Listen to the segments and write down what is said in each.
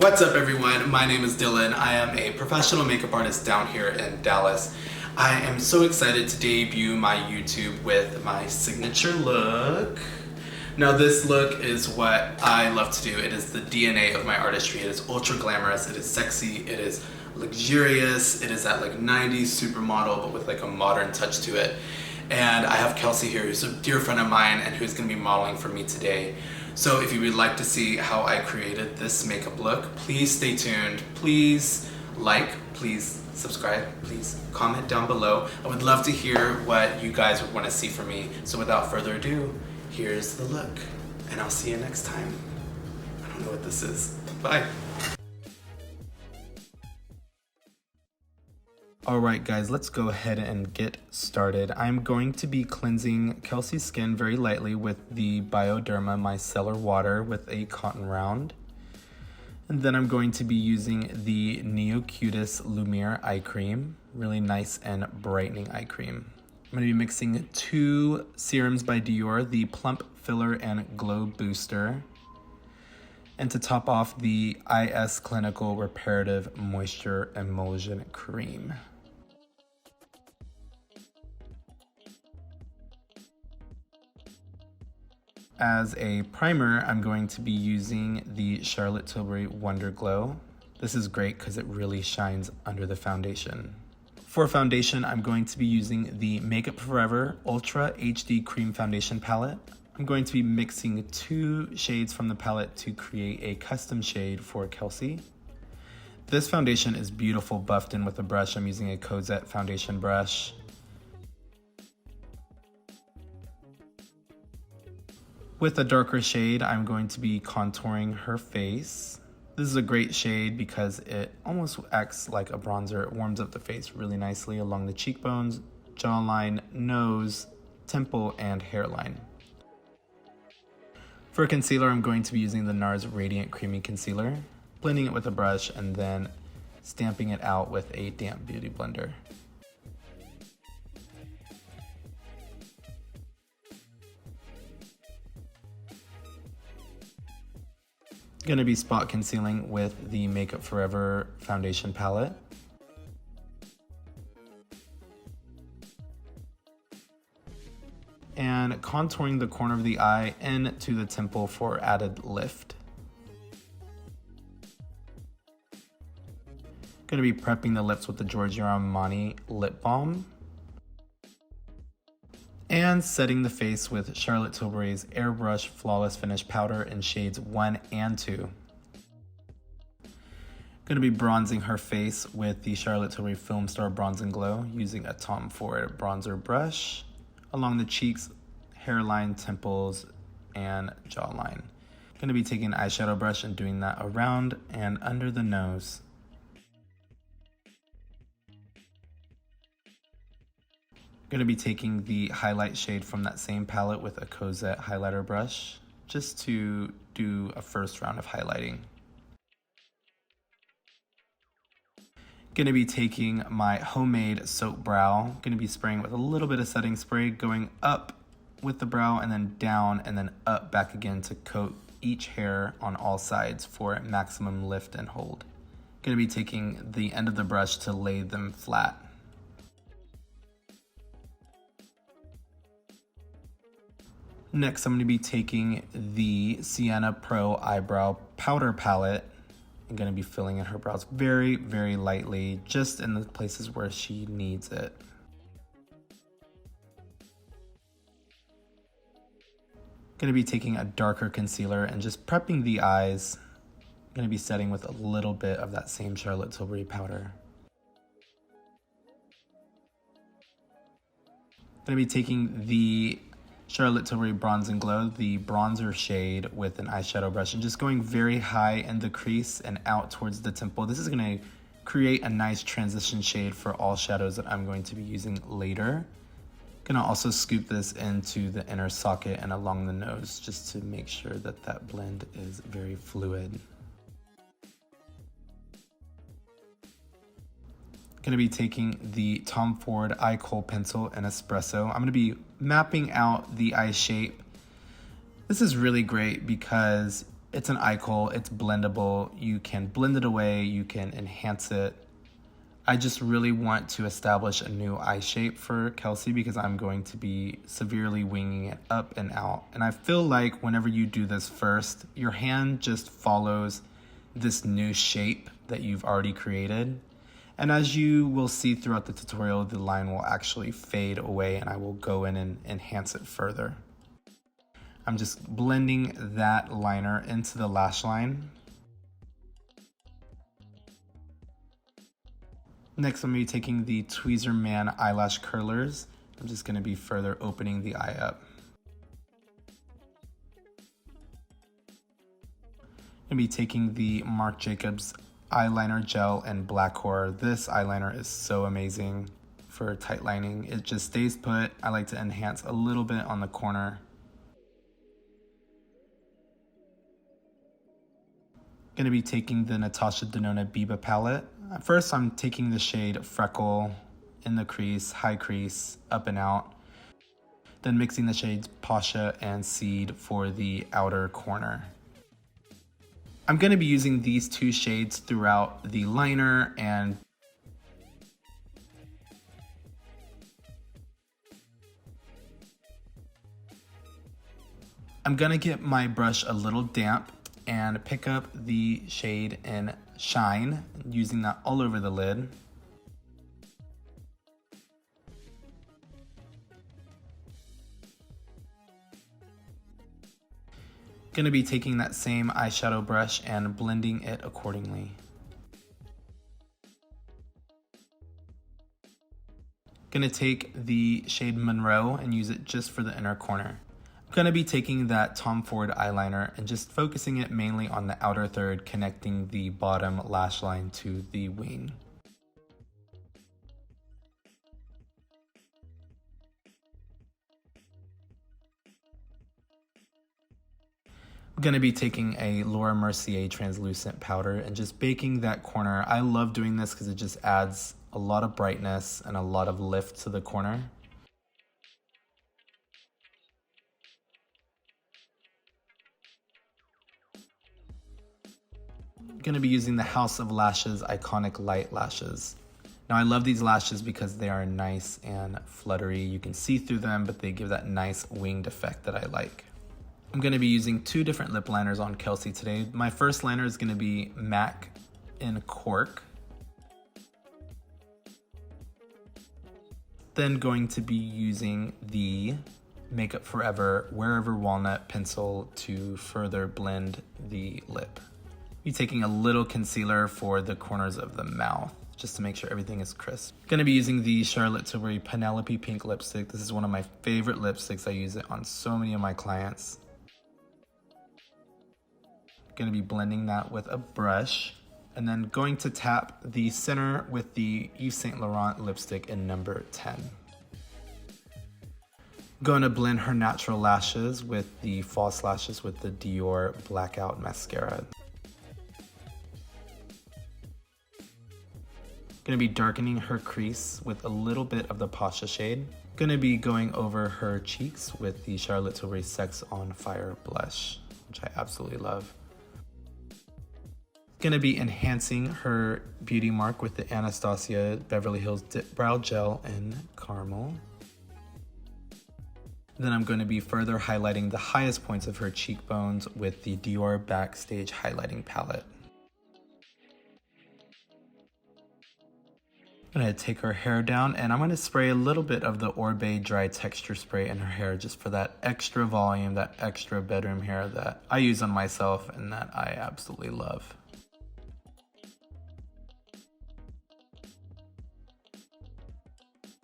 What's up everyone, my name is Dylan. I am a professional makeup artist down here in Dallas. I am so excited to debut my YouTube with my signature look. Now this look is what I love to do. It is the DNA of my artistry. It is ultra glamorous, it is sexy, it is luxurious, it is that like 90s supermodel but with like a modern touch to it. And I have Kelsey here, who's a dear friend of mine and who's going to be modeling for me today. So if you would like to see how I created this makeup look, please stay tuned. Please like, please subscribe, please comment down below. I would love to hear what you guys would want to see from me. So without further ado, here's the look. And I'll see you next time. I don't know what this is. Bye. Alright guys, let's go ahead and get started. I'm going to be cleansing Kelsey's skin very lightly with the Bioderma Micellar Water with a cotton round. And then I'm going to be using the NeoCutis Lumiere Eye Cream, really nice and brightening eye cream. I'm going to be mixing two serums by Dior, the Plump Filler and Glow Booster. And to top off, the IS Clinical Reparative Moisture Emulsion Cream. As a primer, I'm going to be using the Charlotte Tilbury Wonder Glow. This is great because it really shines under the foundation. For foundation, I'm going to be using the Makeup Forever Ultra HD Cream Foundation Palette. I'm going to be mixing two shades from the palette to create a custom shade for Kelsey. This foundation is beautiful buffed in with a brush. I'm using a Cosette foundation brush. With a darker shade, I'm going to be contouring her face. This is a great shade because it almost acts like a bronzer. It warms up the face really nicely along the cheekbones, jawline, nose, temple, and hairline. For concealer, I'm going to be using the NARS Radiant Creamy Concealer, blending it with a brush and then stamping it out with a damp beauty blender. Going to be spot concealing with the Makeup Forever foundation palette. And contouring the corner of the eye into the temple for added lift. Going to be prepping the lips with the Giorgio Armani Lip Balm. And setting the face with Charlotte Tilbury's Airbrush Flawless Finish Powder in shades 1 and 2. Going to be bronzing her face with the Charlotte Tilbury Film Star Bronze and Glow using a Tom Ford bronzer brush along the cheeks, hairline, temples, and jawline. Going to be taking an eyeshadow brush and doing that around and under the nose. Going to be taking the highlight shade from that same palette with a Cosette highlighter brush just to do a first round of highlighting. Going to be taking my homemade soap brow. Going to be spraying with a little bit of setting spray, going up with the brow and then down and then up back again to coat each hair on all sides for maximum lift and hold. Going to be taking the end of the brush to lay them flat. Next, I'm going to be taking the Sienna Pro Eyebrow Powder Palette. I'm going to be filling in her brows very, very lightly, just in the places where she needs it. Going to be taking a darker concealer and just prepping the eyes. I'm going to be setting with a little bit of that same Charlotte Tilbury powder. Going to be taking the Charlotte Tilbury Bronze and Glow, the bronzer shade with an eyeshadow brush and just going very high in the crease and out towards the temple. This is going to create a nice transition shade for all shadows that I'm going to be using later. Going to also scoop this into the inner socket and along the nose just to make sure that that blend is very fluid. Going to be taking the Tom Ford Eye Kohl Pencil and Espresso. I'm going to be mapping out the eye shape. This is really great because It's an eye kohl, it's blendable. You can blend it away, you can enhance it. I just really want to establish a new eye shape for Kelsey because I'm going to be severely winging it up and out. And I feel like whenever you do this first, your hand just follows this new shape that you've already created. And as you will see throughout the tutorial, the line will actually fade away and I will go in and enhance it further. I'm just blending that liner into the lash line. Next, I'm going to be taking the Tweezerman eyelash curlers. I'm just going to be further opening the eye up. I'm going to be taking the Marc Jacobs eyeliner gel in Black Horror. This eyeliner is so amazing for tight lining. It just stays put. I like to enhance a little bit on the corner. Going to be taking the Natasha Denona Biba palette. First, I'm taking the shade Freckle in the crease, high crease, up and out. Then mixing the shades Pasha and Seed for the outer corner. I'm going to be using these two shades throughout the liner and I'm going to get my brush a little damp and pick up the shade in Shine, using that all over the lid. Gonna be taking that same eyeshadow brush and blending it accordingly. Gonna take the shade Monroe and use it just for the inner corner. Going to be taking that Tom Ford eyeliner and just focusing it mainly on the outer third, connecting the bottom lash line to the wing. I'm going to be taking a Laura Mercier translucent powder and just baking that corner. I love doing this because it just adds a lot of brightness and a lot of lift to the corner. Going to be using the House of Lashes Iconic Light Lashes. Now I love these lashes because they are nice and fluttery. You can see through them, but they give that nice winged effect that I like. I'm going to be using two different lip liners on Kelsey today. My first liner is going to be MAC in Cork. Then going to be using the Makeup Forever Wherever Walnut pencil to further blend the lip. Be taking a little concealer for the corners of the mouth just to make sure everything is crisp. Going to be using the Charlotte Tilbury Penelope Pink lipstick. This is one of my favorite lipsticks. I use it on so many of my clients. Going to be blending that with a brush and then going to tap the center with the Yves Saint Laurent lipstick in number 10. Going to blend her natural lashes with the false lashes with the Dior Blackout Mascara. Going to be darkening her crease with a little bit of the Pasha shade. Going to be going over her cheeks with the Charlotte Tilbury Sex on Fire blush, which I absolutely love. Going to be enhancing her beauty mark with the Anastasia Beverly Hills Dip Brow Gel in Caramel. Then I'm going to be further highlighting the highest points of her cheekbones with the Dior Backstage Highlighting Palette. I'm going to take her hair down and I'm going to spray a little bit of the Oribe Dry Texture Spray in her hair just for that extra volume, that extra bedroom hair that I use on myself and that I absolutely love.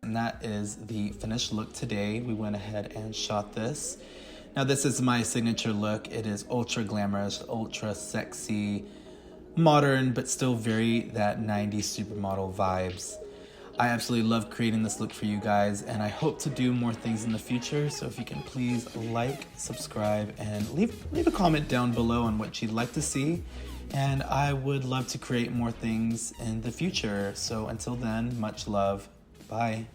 And that is the finished look today. We went ahead and shot this. Now this is my signature look. It is ultra glamorous, ultra sexy, modern, but still very that 90s supermodel vibes. I absolutely love creating this look for you guys, and I hope to do more things in the future. So if you can please like, subscribe, and leave a comment down below on what you'd like to see. And I would love to create more things in the future. So until then, much love. Bye.